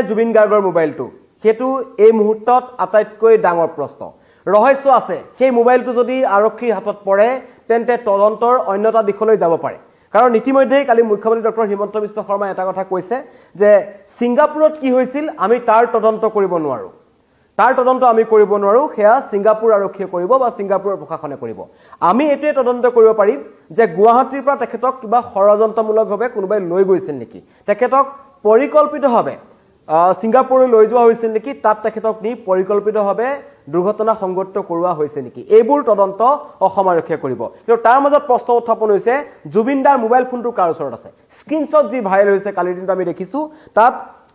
জুবিন গাৰ্গৰ মোবাইলটো সেইটো এই মুহূৰ্তত আটাইতকৈ ডাঙৰ প্ৰশ্ন ৰহস্য আছে সেই মোবাইলটো যদি আৰক্ষীৰ হাতত পৰে তেন্তে তদন্তৰ অন্যটা দিশলৈ যাব পাৰে কাৰণ ইতিমধ্যে কালি মুখ্যমন্ত্ৰী ডক্টৰ হিমন্ত বিশ্ব শৰ্মাই এটা কথা কৈছে যে সিঙ্গাপুৰত কি হৈছিল আমি তাৰ তদন্ত কৰিব নোৱাৰো তাৰ তদন্ত আমি কৰিব নোৱাৰো হেয়া সিঙ্গাপুৰ আৰক্ষীয়ে কৰিব বা সিঙ্গাপুৰৰ প্ৰশাসনে কৰিব আমি এটোৱে তদন্ত কৰিব পাৰিম যে গুৱাহাটীৰ পৰা তেখেতক কিবা ষড়যন্ত্ৰমূলকভাৱে কোনোবাই লৈ গৈছিল নেকি তেখেতক পৰিকল্পিতভাৱে সিঙ্গাপুৰলৈ লৈ যোৱা হৈছিল নেকি তাত তেখেতক নি পৰিকল্পিতভাৱে দুৰ্ঘটনা সংঘটিত কৰোৱা হৈছে নেকি এইবোৰ তদন্ত অসম আৰক্ষীয়ে কৰিব কিন্তু তাৰ মাজত প্ৰশ্ন উত্থাপন হৈছে জুবিনদাৰ মোবাইল ফোনটো কাৰ ওচৰত আছে স্ক্ৰিনশ্বট যি ভাইৰেল হৈছে কালিৰ দিনটো আমি দেখিছো তাত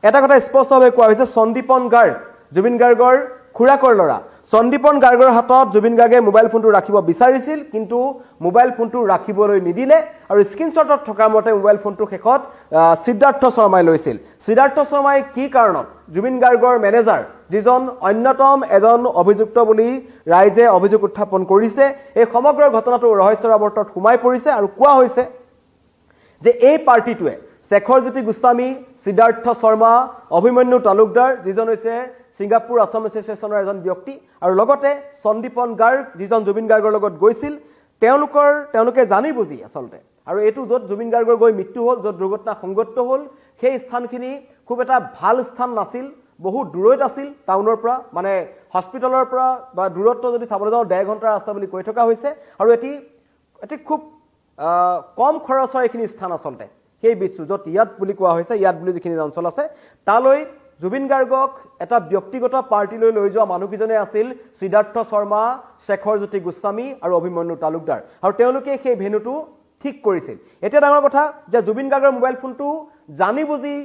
এটা কথা স্পষ্টভাৱে কোৱা হৈছে সন্দীপন গাৰ্গ জুবিন গাৰ্গৰ খুৰাকৰ লৰা সন্দীপন গাৰ্গৰ হাতত জুবিন গাৰ্গে মোবাইল ফোনটো ৰাখিব বিচাৰিছিল কিন্তু মোবাইল ফোনটো ৰাখিবলৈ নিদিলে আৰু স্ক্ৰিনশ্বটত থকা মতে মোবাইল ফোনটো শেষত সিদ্ধাৰ্থ শৰ্মাই লৈছিল সিদ্ধাৰ্থ শৰ্মাই কি কাৰণত জুবিন গাৰ্গৰ মেনেজাৰ যিজন অন্যতম এজন অভিযুক্ত বুলি ৰাইজে অভিযোগ উত্থাপন কৰিছে এই সমগ্ৰ ঘটনাটো ৰহস্যৰ আৱৰ্তত সোমাই পৰিছে আৰু কোৱা হৈছে যে এই পাৰ্টিটোৱে শেখৰজ্যোতি গোস্বামী সিদ্ধাৰ্থ শৰ্মা অভিমন্যু তালুকদাৰ যিজন হৈছে সিঙ্গাপুৰ আসাম এছ'চিয়েশ্যনৰ এজন ব্যক্তি আৰু লগতে সন্দীপন গাৰ্গ যিজন জুবিন গাৰ্গৰ লগত গৈছিল তেওঁলোকে জানি বুজি আচলতে আৰু এইটো য'ত জুবিন গাৰ্গৰ গৈ মৃত্যু হ'ল য'ত দুৰ্ঘটনা সংঘটিত হ'ল সেই স্থানখিনি খুব এটা ভাল স্থান নাছিল বহু দূৰত আছিল টাউনৰ পৰা মানে হস্পিটেলৰ পৰা বা দূৰত্ব যদি চাবলৈ যাওঁ 1.5 ঘণ্টাৰ ৰাস্তা বুলি কৈ থকা হৈছে আৰু এটি খুব কম খৰচৰ এইখিনি স্থান আচলতে সেই বিচু য'ত ইয়াত বুলি কোৱা হৈছে ইয়াত বুলি যিখিনি অঞ্চল আছে তালৈ জুবিন গাৰ্গক এটা ব্যক্তিগত পাৰ্টিলৈ লৈ যোৱা মানুহকিজনে আছিল সিদ্ধাৰ্থ শৰ্মা শেখৰজ্যোতি গোস্বামী আৰু অভিমন্যু তালুকদাৰ আৰু তেওঁলোকে সেই ভেনুটো ঠিক কৰিছিল এতিয়া ডাঙৰ কথা যে জুবিন গাৰ্গৰ মোবাইল ফোনটো জানি বুজি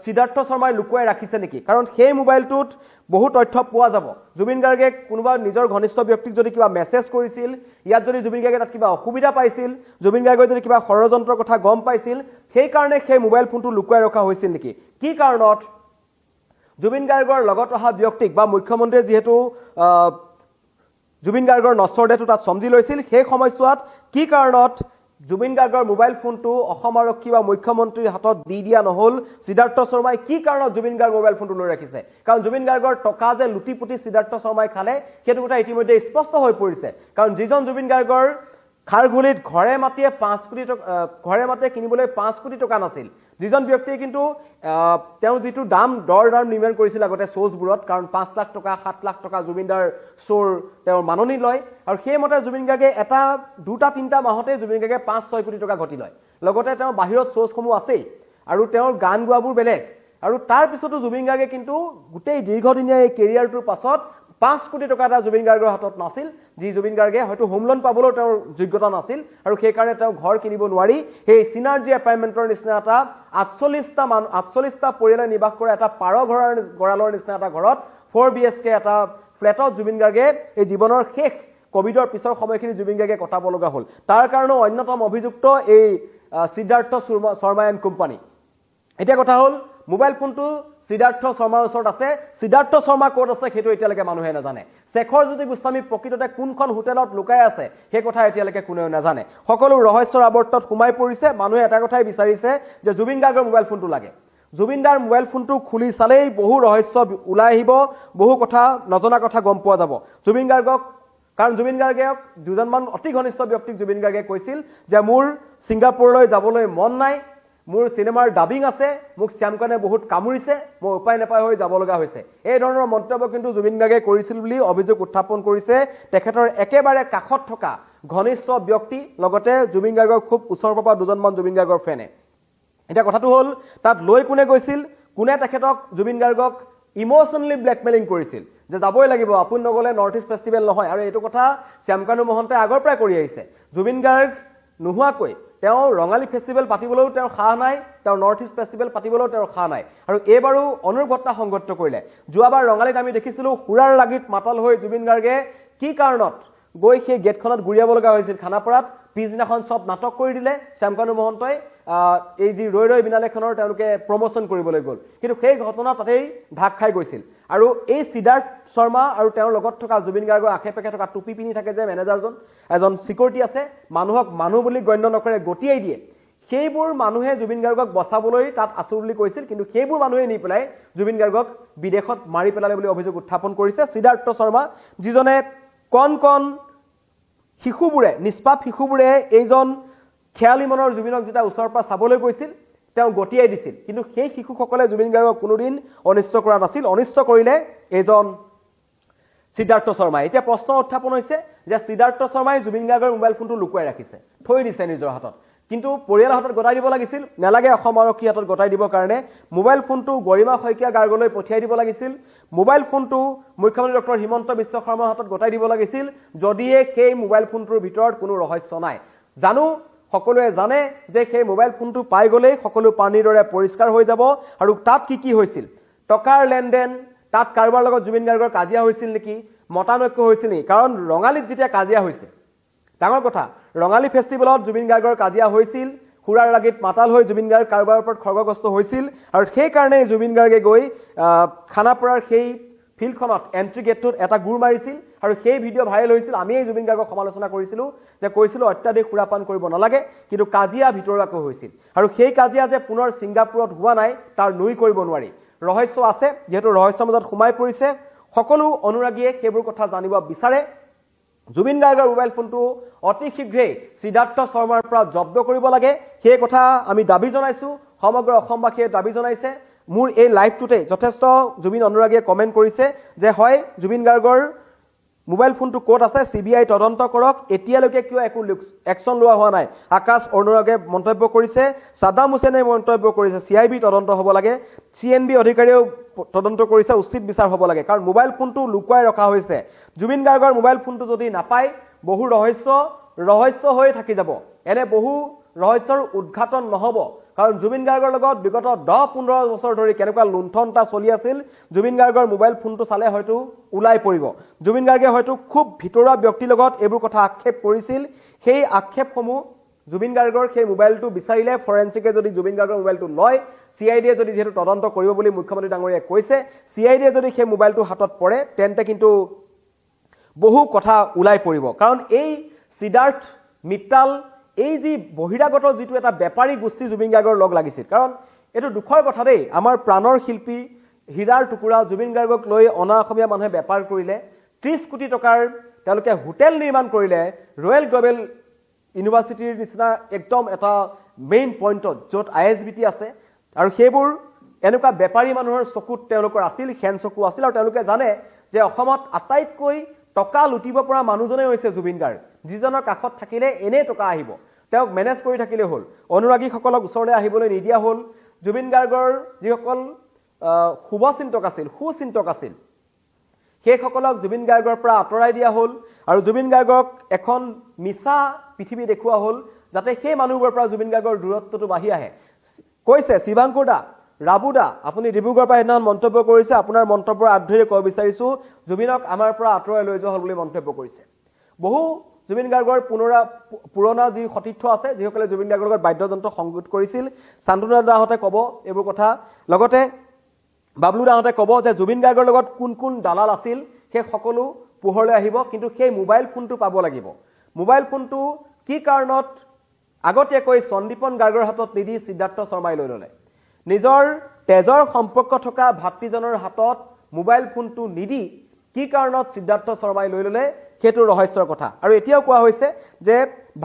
সিদ্ধাৰ্থ শৰ্মাই লুকুৱাই ৰাখিছে নেকি কাৰণ সেই মোবাইলটোত বহু তথ্য পোৱা যাব জুবিন গাৰ্গে কোনোবা নিজৰ ঘনিষ্ঠ ব্যক্তিক যদি কিবা মেছেজ কৰিছিল ইয়াত যদি জুবিন গাৰ্গে তাত কিবা অসুবিধা পাইছিল জুবিন গাৰ্গে যদি কিবা ষড়যন্ত্ৰৰ কথা গম পাইছিল সেই কাৰণে সেই মোবাইল ফোনটো লুকুৱাই ৰখা হৈছিল নেকি কি কাৰণত জুবিন গাৰ্গৰ লগত অহা ব্যক্তিক বা মুখ্যমন্ত্ৰীয়ে যিহেতু জুবিন গাৰ্গৰ নশ্বৰ দেহটো তাত সমজি লৈছিল সেই সময়ছোৱাত কি কাৰণত জুবিন গাৰ্গৰ মোবাইল ফোনটো অসম আৰক্ষী বা মুখ্যমন্ত্ৰীৰ হাতত দি দিয়া নহল সিদ্ধাৰ্থ শৰ্মাই কি কাৰণত জুবিন গাৰ্গৰ মোবাইল ফোনটো লৈ ৰাখিছে কাৰণ জুবিন গাৰ্গৰ টকা যে লুটিপুটি সিদ্ধাৰ্থ শৰ্মাই খালে সেইটো কথা ইতিমধ্যে স্পষ্ট হৈ পৰিছে কাৰণ যিজন জুবিন গাৰ্গৰ খাৰঘুলিত ঘৰে মাটিয়ে 5 কোটি ঘৰে মাটিয়ে কিনিবলৈ 5 কোটি টকা নাছিল যিজন ব্যক্তিয়ে কিন্তু তেওঁ যিটো দাম নিৰ্মাণ কৰিছিল আগতে শোজবোৰত কাৰণ 5 লাখ টকা 7 লাখ টকা জুবিনদাৰ শোৰ তেওঁৰ মাননি লয় আৰু সেই মতে জুবিন গাৰ্গে এটা দুটা তিনটা মাহতে জুবিন গাৰ্গে 5-6 কোটি টকা ঘটি লয় লগতে তেওঁ বাহিৰত শোজসমূহ আছে আৰু তেওঁৰ গান গোৱাবোৰ বেলেগ আৰু তাৰ পিছতো জুবিন গাৰ্গে কিন্তু গোটেই দীৰ্ঘদিনীয়া এই কেৰিয়াৰটোৰ পাছত 5 কোটি টকা এটা জুবিন গাৰ্গৰ হাতত নাছিল যি জুবিন গাৰ্গে হয়তো হোম লোন পাবলৈ তেওঁৰ যোগ্যতা নাছিল আৰু সেই কাৰণে তেওঁ ঘৰ কিনিব নোৱাৰি সেই সিনাৰ্জি এপাৰ্টমেণ্টৰ নিচিনা এটা 48টা পৰিয়ালে নিবাস কৰা এটা পাৰ গৰালৰ নিচিনা এটা ঘৰত 4 BHK এটা ফ্লেটত জুবিন গাৰ্গে এই জীৱনৰ শেষ কোভিডৰ পিছৰ সময়খিনি জুবিন গাৰ্গে কটাব লগা হ'ল তাৰ কাৰণে অন্যতম অভিযুক্ত এই সিদ্ধাৰ্থ শৰ্মা এণ্ড কোম্পানী এটা কথা হ'ল মোবাইল ফোনটো সিদ্ধাৰ্থ শৰ্মাৰ ওচৰত আছে সিদ্ধাৰ্থ শৰ্মা ক'ত আছে সেইটো এতিয়ালৈকে মানুহে নাজানে শেখৰজ্যোতি গোস্বামী প্ৰকৃততে কোনখন হোটেলত লুকাই আছে সেই কথা এতিয়ালৈকে কোনেও নাজানে সকলো ৰহস্যৰ আৱৰ্তত সোমাই পৰিছে মানুহে এটা কথাই বিচাৰিছে যে জুবিন গাৰ্গৰ মোবাইল ফোনটো লাগে জুবিনদাৰ মোবাইল ফোনটো খুলি চালেই বহু ৰহস্য ওলাই আহিব বহু কথা নজনা কথা গম পোৱা যাব জুবিন গাৰ্গক কাৰণ জুবিন গাৰ্গে দুজনমান অতি ঘনিষ্ঠ ব্যক্তিক জুবিন গাৰ্গে কৈছিল যে মোৰ সিঙ্গাপুৰলৈ যাবলৈ মন নাই মোৰ সিনেমাৰ ডাবিং আছে মোক শ্যামকানে বহুত কামুৰিছে মই উপায় নাপাই হৈ যাব লগা হৈছে এই ধৰণৰ মন্তব্য কিন্তু জুবিন গাৰ্গে কৰিছিল বুলি অভিযোগ উত্থাপন কৰিছে তেখেতৰ একেবাৰে কাখত থকা ঘনিষ্ঠ ব্যক্তি লগতে জুবিন গাৰ্গৰ খুব ওচৰৰ পৰা দুজনমান জুবিন গাৰ্গৰ ফেনে এটা কথাটো হ'ল তাত লৈ কোনে গৈছিল কোনে তেখেতক জুবিন গাৰ্গক ইমোশনালি ব্লেকমেইলিং কৰিছিল যে যাবই লাগিব আপুনি নগলে নৰ্থ ইষ্ট ফেষ্টিভেল নহয় আৰু এইটো কথা শ্যামকানু মহন্তে আগৰ পৰাই কৰি আহিছে জুবিন গাৰ্গ নোহোৱাকৈ তেওঁ ৰঙালী ফেষ্টিভেল পাতিবলৈও তেওঁৰ খা নাই তেওঁৰ নৰ্থ ইষ্ট ফেষ্টিভেল পাতিবলৈও তেওঁৰ খা নাই আৰু এইবাৰো অনুৰ্ঘটনা সংঘটিত কৰিলে যোৱাবাৰ ৰঙালীত আমি দেখিছিলোঁ হুৰাৰ লাগীত মাতাল হৈ জুবিন গাৰ্গে কি কাৰণত গৈ সেই গেটখনত গুৰিয়াব লগা হৈছিল খানাপাৰাত পিছদিনাখন সব নাটক কৰি দিলে শ্যামকানু মহন্তই এই যি ৰৈ ৰৈ বিনালেখনৰ তেওঁলোকে প্ৰমোচন কৰিবলৈ গ'ল কিন্তু সেই ঘটনা তাতেই ঢাক খাই গৈছিল আৰু এই সিদ্ধাৰ্থ শৰ্মা আৰু তেওঁৰ লগত থকা জুবিন গাৰ্গৰ আশে-পাশে থকা টুপি পিনি থাকে যে মেনেজাৰজন এজন সিকিউৰিটি আছে মানুহক মানুহ বুলি গণ্য নকৰে গটিয়াই দিয়ে সেইবোৰ মানুহে জুবিন গাৰ্গক বচাবলৈ তাত আছো বুলি কৈছিল, কিন্তু সেইবোৰ মানুহে নি পেলাই জুবিন গাৰ্গক বিদেশত মাৰি পেলালে বুলি অভিযোগ উত্থাপন কৰিছে সিদ্ধাৰ্থ শৰ্মা, যিজনে কণ কণ শিশুবোৰে, নিষ্পাপ শিশুবোৰে এইজন খেয়ালি মনৰ জুবিনক যেতিয়া ওচৰৰ পৰা চাবলৈ গৈছিল তেওঁ গতিয়াই দিছিল, কিন্তু সেই শিশুসকলে জুবিন গাৰ্গক কোনোদিন অনিষ্ট কৰা নাছিল, অনিষ্ট কৰিলে এইজন সিদ্ধাৰ্থ শৰ্মাই। এতিয়া প্ৰশ্ন উত্থাপন হৈছে যে সিদ্ধাৰ্থ শৰ্মাই জুবিন গাৰ্গৰ মোবাইল ফোনটো লুকুৱাই ৰাখিছে, থৈ দিছে নিজৰ হাতত, কিন্তু পৰিয়ালৰ হাতত গতাই দিব লাগিছিল, নালাগে অসম আৰক্ষীৰ হাতত গতাই দিবৰ কাৰণে মোবাইল ফোনটো গৰিমা শইকীয়া গাৰ্গলৈ পঠিয়াই দিব লাগিছিল, মোবাইল ফোনটো মুখ্যমন্ত্ৰী ডক্টৰ হিমন্ত বিশ্ব শৰ্মাৰ হাতত গতাই দিব লাগিছিল, যদিহে সেই মোবাইল ফোনটোৰ ভিতৰত কোনো ৰহস্য নাই। জানো সকলোৱে জানে যে সেই মোবাইল ফোনটো পাই গ'লেই সকলো পানীৰ দৰে পৰিষ্কাৰ হৈ যাব, আৰু তাত কি হৈছিল, টকাৰ লেনদেন, তাত কাৰোবাৰ লগত জুবিন গাৰ্গৰ কাজিয়া হৈছিল নেকি, মতানৈক্য হৈছিল নেকি, কাৰণ ৰঙালীত যেতিয়া কাজিয়া হৈছে ডাঙৰ কথা, ৰঙালী ফেষ্টিভেলত জুবিন গাৰ্গৰ কাজিয়া হৈছিল, সুৰাৰ লাগীত মাতাল হৈ জুবিন গাৰ্গ কাৰোবাৰ ওপৰত খৰ্গগ্ৰস্ত হৈছিল, আৰু সেইকাৰণে জুবিন গাৰ্গে গৈ খানাপাৰাৰ সেই ফিল্ডখনত এণ্ট্ৰি গেটটোত এটা গুৰ মাৰিছিল, আৰু সেই ভিডিঅ' ভাইৰেল হৈছিল। আমি এই জুবিন গাৰ্গক সমালোচনা কৰিছিলোঁ যে কৈছিলোঁ অত্যাধিক সুৰাপান কৰিব নালাগে, কিন্তু কাজিয়া ভিতৰুৱাকৈ হৈছিল, আৰু সেই কাজিয়া যে পুনৰ ছিংগাপুৰত হোৱা নাই তাৰ নুই কৰিব নোৱাৰি, ৰহস্য আছে, যিহেতু ৰহস্যৰ মাজত সোমাই পৰিছে, সকলো অনুৰাগীয়ে সেইবোৰ কথা জানিব বিচাৰে। জুবিন গাৰ্গৰ মোবাইল ফোনটো অতি শীঘ্ৰেই সিদ্ধাৰ্থ শৰ্মাৰ পৰা জব্দ কৰিব লাগে, সেই কথা আমি দাবী জনাইছোঁ, সমগ্ৰ অসমবাসীয়ে দাবী জনাইছে। মোৰ এই লাইভটোতে যথেষ্ট জুবিন অনুৰাগীয়ে কমেণ্ট কৰিছে যে হয় জুবিন গাৰ্গৰ মোবাইল ফোনটো ক'ত আছে CBI তদন্ত কৰক, এতিয়ালৈকে কিয় একো একশ্যন লোৱা হোৱা নাই। আকাশ অনুৰাগে মন্তব্য কৰিছে, সাদ্দাম হুছেইনে মন্তব্য কৰিছে CIB তদন্ত হ'ব লাগে, CNB অধিকাৰীয়েও তদন্ত কৰিছে, উচিত বিচাৰ হ'ব লাগে, কাৰণ মোবাইল ফোনটো লুকুৱাই ৰখা হৈছে। জুবিন গাৰ্গৰ মোবাইল ফোনটো যদি নাপায় বহু ৰহস্য হৈ থাকি যাব, এনে বহু ৰহস্যৰ উদ্ঘাটন নহ'ব, কাৰণ জুবিন গাৰ্গৰ লগত বিগত 10-15 বছৰ ধৰি কেনেকুৱা লুণ্ঠনতা চলি আছিল, জুবিন গাৰ্গৰ মোবাইল ফোনটো চালে হয়তো ওলাই পৰিব। জুবিন গাৰ্গে হয়তো খুব ভিতৰুৱা ব্যক্তিৰ লগত এইবোৰ কথা আক্ষেপ কৰিছিল, সেই আক্ষেপসমূহ জুবিন গাৰ্গৰ সেই মোবাইলটো বিচাৰিলে ফৰেন্সিকে যদি জুবিন গাৰ্গৰ মোবাইলটো লয়, CIDয়ে যদি যিহেতু তদন্ত কৰিব বুলি মুখ্যমন্ত্ৰী ডাঙৰীয়াই কৈছে, CIDয়ে যদি সেই মোবাইলটো হাতত পৰে তেন্তে কিন্তু বহু কথা ওলাই পৰিব, কাৰণ এই সিদ্ধাৰ্থ মিত্তাল এই যি বহিৰাগত যিটো এটা বেপাৰী গোষ্ঠী জুবিন গাৰ্গৰ লগ লাগিছিল, কাৰণ এইটো দুখৰ কথা দেই, আমাৰ প্ৰাণৰ শিল্পী হীৰাৰ টুকুৰা জুবিন গাৰ্গক লৈ অনা অসমীয়া মানুহে বেপাৰ কৰিলে, 30 কোটি টকাৰ তেওঁলোকে হোটেল নিৰ্মাণ কৰিলে ৰয়েল গ্লোবেল ইউনিভাৰ্চিটিৰ নিচিনা একদম এটা মেইন পইণ্টত য'ত ISBT আছে, আৰু সেইবোৰ এনেকুৱা বেপাৰী মানুহৰ চকুত তেওঁলোকৰ আছিল, খেন চকু আছিল, আৰু তেওঁলোকে জানে যে অসমত আটাইতকৈ টকা লুটিব পৰা মানুহজনেই হৈছে জুবিন গাৰ্গ, যিজনৰ কাষত থাকিলে এনেই টকা আহিব, তেওঁক মেনেজ কৰি থাকিলে হ'ল, অনুৰাগীসকলক ওচৰলৈ আহিবলৈ নিদিয়া হ'ল। জুবিন গাৰ্গৰ যিসকল শুভচিন্তক আছিল, সুচিন্তক আছিল, সেইসকলক জুবিন গাৰ্গৰ পৰা আঁতৰাই দিয়া হ'ল, আৰু জুবিন গাৰ্গক এখন মিছা পৃথিৱী দেখুওৱা হ'ল, যাতে সেই মানুহবোৰৰ পৰা জুবিন গাৰ্গৰ দূৰত্বটো বাঢ়ি আহে। কৈছে শিৱাংকুৰ দা, ৰাবু দা, আপুনি ডিব্ৰুগড়ৰ পৰা সেইদিনাখন মন্তব্য কৰিছে, আপোনাৰ মন্তব্যৰ আধুৰি ক'ব বিচাৰিছোঁ জুবিনক আমাৰ পৰা আঁতৰাই লৈ যোৱা হ'ল বুলি মন্তব্য কৰিছে। বহু জুবিন গাৰ্গৰ পুৰণা যি সতীৰ্থ আছে, যিসকলে জুবিন গাৰ্গৰ লগত বাদ্যযন্ত্ৰ সংগীত কৰিছিল, শান্তনু দাহঁতে ক'ব এইবোৰ কথা, লগতে বাবলু দাহঁতে ক'ব যে জুবিন গাৰ্গৰ লগত কোন কোন দালাল আছিল সেই সকলো পোহৰলৈ আহিব, কিন্তু সেই মোবাইল ফোনটো পাব লাগিব। মোবাইল ফোনটো কি কাৰণত আগতীয়াকৈ সন্দীপন গাৰ্গৰ হাতত নিদি সিদ্ধাৰ্থ শৰ্মাই লৈ ল'লে, নিজৰ তেজৰ সম্পৰ্ক থকা ভাতৃজনৰ হাতত মোবাইল ফোনটো নিদি কি কাৰণত সিদ্ধাৰ্থ শৰ্মাই লৈ ল'লে সেইটো ৰহস্যৰ কথা। আৰু এতিয়াও কোৱা হৈছে যে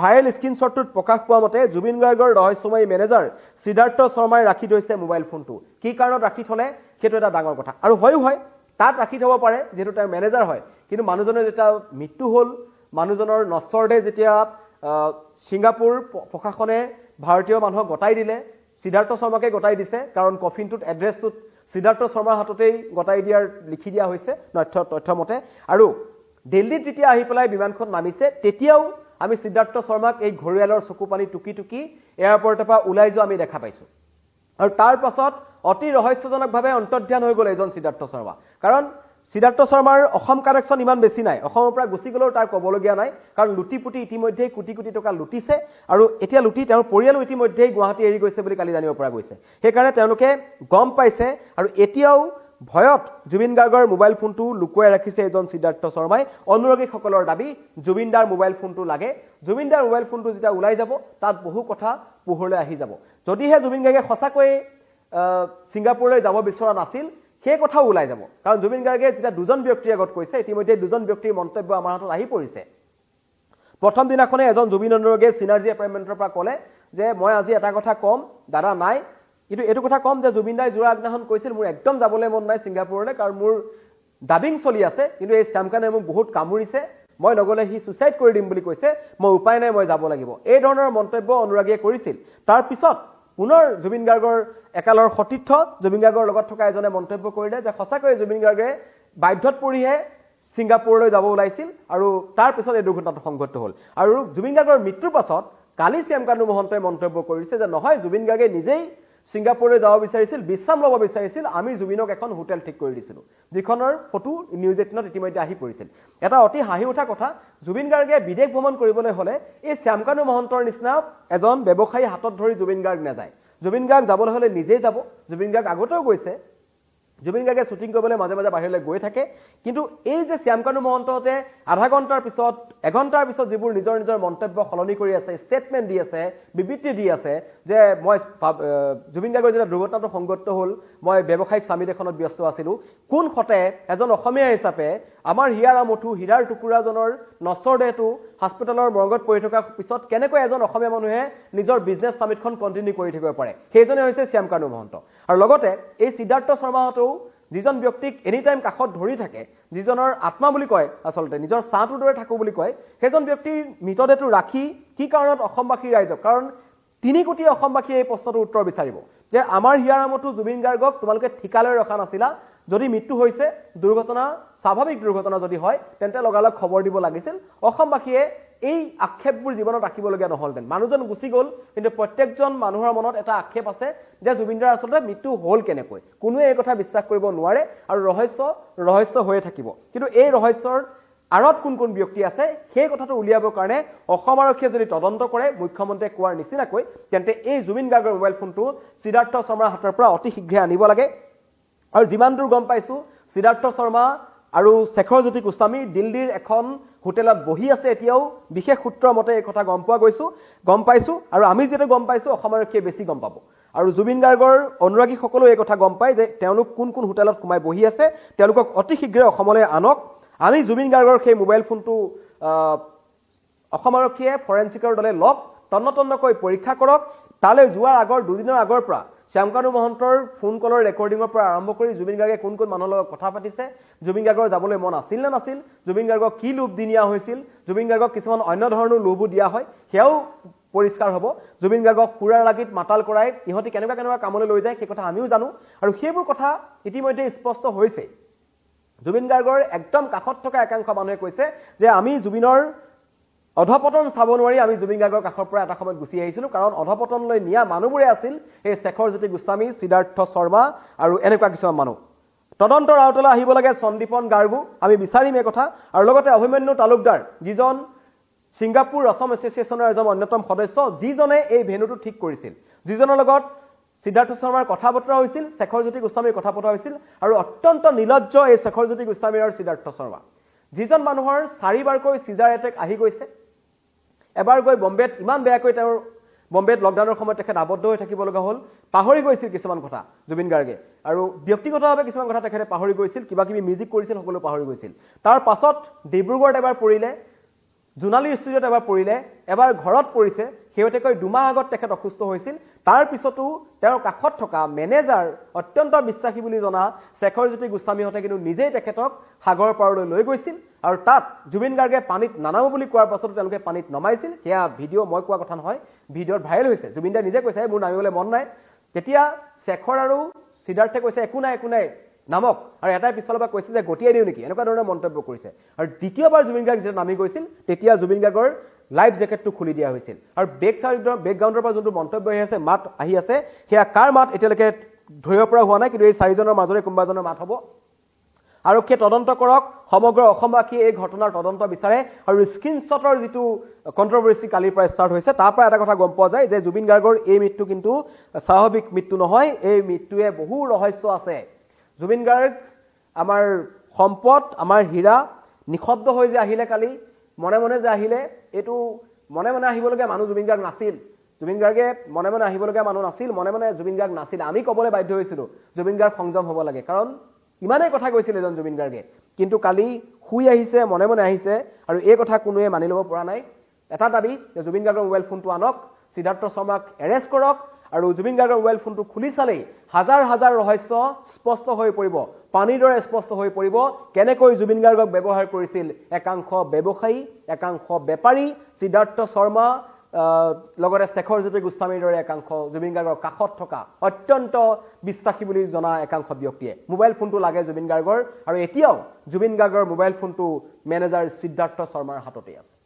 ভাইৰেল স্ক্ৰীনশ্বটটোত প্ৰকাশ পোৱা মতে জুবিন গাৰ্গৰ ৰহস্যময়ী মেনেজাৰ সিদ্ধাৰ্থ শৰ্মাই ৰাখি থৈছে মোবাইল ফোনটো, কি কাৰণত ৰাখি থ'লে সেইটো এটা ডাঙৰ কথা। আৰু হয় তাত ৰাখি থ'ব পাৰে যিহেতু তেওঁৰ মেনেজাৰ হয়, কিন্তু মানুহজনৰ যেতিয়া মৃত্যু হ'ল, মানুহজনৰ নশ্বৰদে যেতিয়া ছিংগাপুৰ প্ৰশাসনে ভাৰতীয় মানুহক গতাই দিলে, সিদ্ধাৰ্থ শৰ্মাকে গতাই দিছে, কাৰণ কফিনটোত এড্ৰেছটোত সিদ্ধাৰ্থ শৰ্মাৰ হাততেই গতাই লিখি দিয়া হৈছে তথ্যমতে। আৰু দিল্লীত যেতিয়া আহি পেলাই বিমানখন নামিছে তেতিয়াও আমি সিদ্ধাৰ্থ শৰ্মাক এই ঘৰিয়ালৰ চকু পানী টুকি টুকি এয়াৰপৰ্টৰ পৰা ওলাই যোৱা আমি দেখা পাইছোঁ। আৰু তাৰ পাছত অতি ৰহস্যজনকভাৱে অন্তৰ্ধান হৈ গ'ল এজন সিদ্ধাৰ্থ শৰ্মা, কাৰণ সিদ্ধাৰ্থ শৰ্মাৰ অসম কানেকশ্যন ইমান বেছি নাই, অসমৰ পৰা গুচি গ'লেও তাৰ ক'বলগীয়া নাই, কাৰণ লুটি পুটি ইতিমধ্যেই কোটি কোটি টকা লুটিছে, আৰু এতিয়া লুটি তেওঁৰ পৰিয়ালো ইতিমধ্যেই গুৱাহাটী এৰি গৈছে বুলি কালি জানিব পৰা গৈছে। সেইকাৰণে তেওঁলোকে গম পাইছে, আৰু এতিয়াও ভয়ত জুবিন গাৰ্গৰ মোবাইল ফোনটো লুকুৱাই ৰাখিছে এজন সিদ্ধাৰ্থ শৰ্মাই অনুৰাগীসকলৰ দাবী জুবিন দাৰ মোবাইল ফোনটো লাগে জুবিন দাৰ মোবাইল ফোনটো যেতিয়া ওলাই যাব তাত বহু কথা পোহৰলৈ আহি যাব যদিহে জুবিন গাৰ্গে সঁচাকৈ ছিংগাপুৰলৈ যাব বিচৰা নাছিল সেই কথাও ওলাই যাব কাৰণ জুবিন গাৰ্গে যেতিয়া দুজন ব্যক্তিৰ আগত কৈছে ইতিমধ্যে দুজন ব্যক্তিৰ মন্তব্য আমাৰ হাতত আহি পৰিছে প্ৰথম দিনাখনে এজন জুবিন অনুৰাগীয়ে সিনাৰ্জি এপইণ্টমেণ্টৰ পৰা ক'লে যে মই আজি এটা কথা কম দাদা নাই কিন্তু এইটো কথা কম যে জুবিন দাই যোৱা আগদিনাখন কৈছিল মোৰ একদম যাবলৈ মন নাই ছিংগাপুৰলৈ কাৰণ মোৰ ডাবিং চলি আছে কিন্তু এই শ্যামকানে মোক বহুত কামুৰিছে মই নগলে হি সুইচাইড কৰি দিম বুলি কৈছে মই উপায় নাই মই যাব লাগিব এই ধৰণৰ মন্তব্য অনুৰাগীয়ে কৰিছিল তাৰ পিছত পুনৰ জুবিন গাৰ্গৰ একালৰ সতীৰ্থ জুবিন গাৰ্গৰ লগত থকা এজনে মন্তব্য কৰিলে যে সঁচাকৈ জুবিন গাৰ্গে বাধ্যত পৰিহে ছিংগাপুৰলৈ যাব ওলাইছিল আৰু তাৰ পিছত এই দুৰ্ঘটনাটো সংঘটিত হ'ল আৰু জুবিন গাৰ্গৰ মৃত্যুৰ পাছত কালি শ্যামকানু মহন্তই মন্তব্য কৰিছে যে নহয় জুবিন গাৰ্গে নিজেই ছিংগাপুৰলৈ যাব বিচাৰিছিল বিশ্ৰাম ল'ব বিচাৰিছিল আমি জুবিনক এখন হোটেল ঠিক কৰি দিছিলোঁ যিখনৰ ফটো নিউজ 18ত ইতিমধ্যে আহি পৰিছিল এটা অতি হাঁহি উঠা কথা জুবিন গাৰ্গে বিদেশ ভ্ৰমণ কৰিবলৈ হ'লে এই শ্যামকানু মহন্তৰ নিচিনা এজন ব্যৱসায়ী হাতত ধৰি জুবিন গাৰ্গ নাযায় জুবিন গাৰ্গ যাবলৈ হ'লে নিজেই যাব জুবিন গাৰ্গ আগতেও গৈছে জুবিন গাৰ্গে শ্বুটিং কৰিবলৈ মাজে মাজে বাহিৰলৈ গৈ থাকে কিন্তু এই যে শ্যামকানু মহন্ততে আধা ঘণ্টাৰ পিছত এঘণ্টাৰ পিছত যিবোৰ নিজৰ নিজৰ মন্তব্য সলনি কৰি আছে ষ্টেটমেণ্ট দি আছে বিবৃতি দি আছে যে মই জুবিন গাৰ্গৰ যেতিয়া দুৰ্ঘটনাটো সংঘটিত হ'ল মই ব্যৱসায়িক সামিট এখনত ব্যস্ত আছিলোঁ কোন খতে এজন অসমীয়া হিচাপে আমাৰ হিয়াৰ আমঠু হীৰাৰ টুকুৰাজনৰ নচৰ দেহটো হস্পিটেলৰ মৰ্গত পৰি থকাৰ পিছত কেনেকৈ এজন অসমীয়া মানুহে নিজৰ বিজনেছ সামিটখন কণ্টিনিউ কৰি থাকিব পাৰে সেইজনে হৈছে শ্যামকানু মহন্ত আৰু লগতে এই সিদ্ধাৰ্থ শৰ্মাহঁতেও যিজন ব্যক্তিক এনি টাইম কাষত ধৰি থাকে যিজনৰ আত্মা বুলি কয় আচলতে নিজৰ ছাঁটোৰ দৰে থাকো বুলি কয় সেইজন ব্যক্তিৰ মৃতদেহটো ৰাখি কি কাৰণত অসমবাসী ৰাইজক কাৰণ 3 কোটি অসমবাসীয়ে এই প্ৰশ্নটোৰ উত্তৰ বিচাৰিব যে আমাৰ হিয়াৰ আমঠু জুবিন গাৰ্গক তোমালোকে ঠিকালৈ ৰখা নাছিলা যদি মৃত্যু হৈছে দুৰ্ঘটনা স্বাভাৱিক দুৰ্ঘটনা যদি হয় তেন্তে লগালগ খবৰ দিব লাগিছিল অসমবাসীয়ে এই আক্ষেপবোৰ জীৱনত ৰাখিবলগীয়া নহলতেন মানুহজন গুচি গ'ল কিন্তু প্ৰত্যেকজন মানুহৰ মনত এটা আক্ষেপ আছে যে জুবিন দাৰ আচলতে মৃত্যু হ'ল কেনেকৈ কোনোৱে এই কথা বিশ্বাস কৰিব নোৱাৰে আৰু ৰহস্য হৈয়ে থাকিব কিন্তু এই ৰহস্যৰ আৰত কোন কোন ব্যক্তি আছে সেই কথাটো উলিয়াবৰ কাৰণে অসম আৰক্ষীয়ে যদি তদন্ত কৰে মুখ্যমন্ত্ৰীয়ে কোৱাৰ নিচিনাকৈ তেন্তে এই জুবিন গাৰ্গৰ মোবাইল ফোনটো সিদ্ধাৰ্থ শৰ্মাৰ হাতৰ পৰা অতি শীঘ্ৰে আনিব লাগে আৰু যিমান দূৰ গম পাইছো সিদ্ধাৰ্থ শৰ্মা আৰু শেখৰ জ্যোতি গোস্বামী দিল্লীৰ এখন হোটেলত বহি আছে এতিয়াও বিশেষ সূত্ৰৰ মতে এই কথা গম পাইছো আৰু আমি যেটা গম পাইছো অসম আৰক্ষীয়ে বেছি গম পাব আৰু জুবিন গাৰ্গৰ অনুৰাগী সকলো এই কথা গম পায় যে তেওঁলোক কোন কোন হোটেলত সোমাই বহি আছে তেওঁলোকক অতি শীঘ্ৰে অসমলৈ আনক আমি জুবিন গাৰ্গৰ সেই মোবাইল ফোনটো অসম আৰক্ষীয়ে ফৰেনচিকৰ দলে লক তন্নতন্নকৈ পৰীক্ষা কৰক তালৈ যোৱাৰ আগৰ দুদিনৰ আগৰ পৰা শ্যামকানু মহন্তৰ ফোন কলৰ ৰেকৰ্ডিঙৰ পৰা আৰম্ভ কৰি জুবিন গাৰ্গে কোন কোন মানুহৰ লগত কথা পাতিছে জুবিন গাৰ্গৰ যাবলৈ মন আছিল নে নাছিল জুবিন গাৰ্গক কি লোভ দিনিয়া হৈছিল জুবিন গাৰ্গক কিছুমান অন্য ধৰণৰ লোভো দিয়া হয় সেয়াও পৰিষ্কাৰ হ'ব জুবিন গাৰ্গক পুৰাৰ লাগিত মাতাল কৰাই ইহঁতি কেনেকুৱা কামলৈ লৈ যায় সেই কথা আমিও জানো আৰু সেইবোৰ কথা ইতিমধ্যে স্পষ্ট হৈছে জুবিন গাৰ্গৰ একদম কাষত থকা একাংশ মানুহে কৈছে যে আমি জুবিনৰ অধপতন চাব নোৱাৰি আমি জুবিন গাৰ্গৰ কাষৰ পৰা এটা সময়ত গুচি আহিছিলোঁ কাৰণ অধপতনলৈ নিয়া মানুহবোৰে আছিল এই শেখৰ জ্যোতি গোস্বামী সিদ্ধাৰ্থ শৰ্মা আৰু এনেকুৱা কিছুমান মানুহ তদন্তৰ আওতালৈ আহিব লাগে সন্দীপন গাৰ্গু আমি বিচাৰিম এই কথা আৰু লগতে অভিমন্যু তালুকদাৰ যিজন ছিংগাপুৰ অসম এছ'চিয়েশ্যনৰ এজন অন্যতম সদস্য যিজনে এই ভেনুটো ঠিক কৰিছিল যিজনৰ লগত সিদ্ধাৰ্থ শৰ্মাৰ কথা বতৰা হৈছিল শেখৰ জ্যোতি গোস্বামীৰ কথা বতৰা হৈছিল আৰু অত্যন্ত নিলজ্জ এই শেখৰ জ্যোতি গোস্বামী আৰু সিদ্ধাৰ্থ শৰ্মা যিজন মানুহৰ 4বাৰকৈ সিজাৰ এটেক আহি গৈছে এবাৰ গৈ বম্বেত ইমান বেয়াকৈ তেওঁৰ বম্বেত লকডাউনৰ সময়ত তেখেত আবদ্ধ হৈ থাকিব লগা হ'ল পাহৰি গৈছিল কিছুমান কথা জুবিন গাৰ্গে আৰু ব্যক্তিগতভাৱে কিছুমান কথা তেখেতে পাহৰি গৈছিল কিবা কিবি মিউজিক কৰিছিল সকলো পাহৰি গৈছিল তাৰ পাছত ডিব্ৰুগড়ত এবাৰ পৰিলে জোনালী ষ্টুডিঅ'ত এবাৰ পৰিলে এবাৰ ঘৰত পৰিছে হেউতেকৈ 2 মাহ আগত তেখেত অসুস্থ হৈছিল তাৰ পিছতো তেওঁৰ কাষত থকা মেনেজাৰ অত্যন্ত বিশ্বাসী বুলি জনা শেখৰ জ্যোতি গোস্বামীহঁতে কিন্তু নিজেই তেখেতক সাগৰ পাৰলৈ লৈ গৈছিল আৰু তাত জুবিন গাৰ্গে পানীত নানাব বুলি কোৱাৰ পাছতো তেওঁলোকে পানীত নমাইছিল সেয়া ভিডিঅ' মই কোৱা কথা নহয় ভিডিঅ'ত ভাইৰেল হৈছে জুবিন দাই নিজে কৈছে মোৰ নামিবলৈ মন নাই তেতিয়া শেখৰ আৰু সিদ্ধাৰ্থে কৈছে একো নাই নামক আৰু এটাই পিছফালৰ পৰা কৈছে যে গটিয়াই দিও নেকি এনেকুৱা ধৰণৰ মন্তব্য কৰিছে আৰু দ্বিতীয়বাৰ জুবিন গাৰ্গ যেতিয়া নামি গৈছিল তেতিয়া জুবিন গাৰ্গৰ লাইভ জেকেটটো খুলি দিয়া হৈছিল আৰু বেকগ্ৰাউণ্ডৰ পৰা যোনটো মন্তব্য আহি আছে সেয়া কাৰ মাত এতিয়ালৈকে ধৰিব পৰা হোৱা নাই কিন্তু এই 4জনৰ মাজৰে কোনোবা এজনৰ মাত হ'ব আৰক্ষীয়ে তদন্ত কৰক সমগ্ৰ অসমবাসীয়ে এই ঘটনাৰ তদন্ত বিচাৰে আৰু স্ক্ৰিনশ্বটৰ যিটো কন্ট্ৰভাৰ্সি কালিৰ পৰা ষ্টাৰ্ট হৈছে তাৰ পৰা এটা কথা গম পোৱা যায় যে জুবিন গাৰ্গৰ এই মৃত্যু কিন্তু স্বাভাৱিক মৃত্যু নহয় এই মৃত্যুৱে বহু ৰহস্য আছে জুবিন গাৰ্গ আমাৰ সম্পদ, আমাৰ হীৰা, নিঃশব্দ হৈ যে আহিলে কালি, মনে মনে যে আহিলে, এইটো মনে মনে আহিবলগীয়া মানুহ জুবিন গাৰ্গ নাছিল। জুবিন গাৰ্গে মনে মনে আহিবলগীয়া মানুহ নাছিল, মনে মনে জুবিন গাৰ্গ নাছিল। আমি ক'বলৈ বাধ্য হৈছিলোঁ জুবিন গাৰ্গ সংযম হ'ব লাগে, কাৰণ ইমানেই কথা কৈছিল এজন জুবিন গাৰ্গে। কিন্তু কালি শুই আহিছে, মনে মনে আহিছে, আৰু এই কথা কোনোৱে মানি ল'ব পৰা নাই। এটা দাবী যে জুবিন গাৰ্গৰ মোবাইল ফোনটো আনক, সিদ্ধাৰ্থ শৰ্মাক এৰেষ্ট কৰক, আৰু জুবিন গাৰ্গৰ মোবাইল ফোনটো খুলি চালেই হাজাৰ হাজাৰ ৰহস্য স্পষ্ট হৈ পৰিব, পানীৰ দৰে স্পষ্ট হৈ পৰিব, কেনেকৈ জুবিন গাৰ্গক ব্যৱহাৰ কৰিছিল একাংশ ব্যৱসায়ী, একাংশ বেপাৰী, সিদ্ধাৰ্থ শৰ্মা, লগতে শেখৰ জ্যোতি গোস্বামীৰ দৰে একাংশ জুবিন গাৰ্গৰ কাষত থকা অত্যন্ত বিশ্বাসী বুলি জনা একাংশ ব্যক্তিয়ে। মোবাইল ফোনটো লাগে জুবিন গাৰ্গৰ, আৰু এতিয়াও জুবিন গাৰ্গৰ মোবাইল ফোনটো মেনেজাৰ সিদ্ধাৰ্থ শৰ্মাৰ হাততে আছে।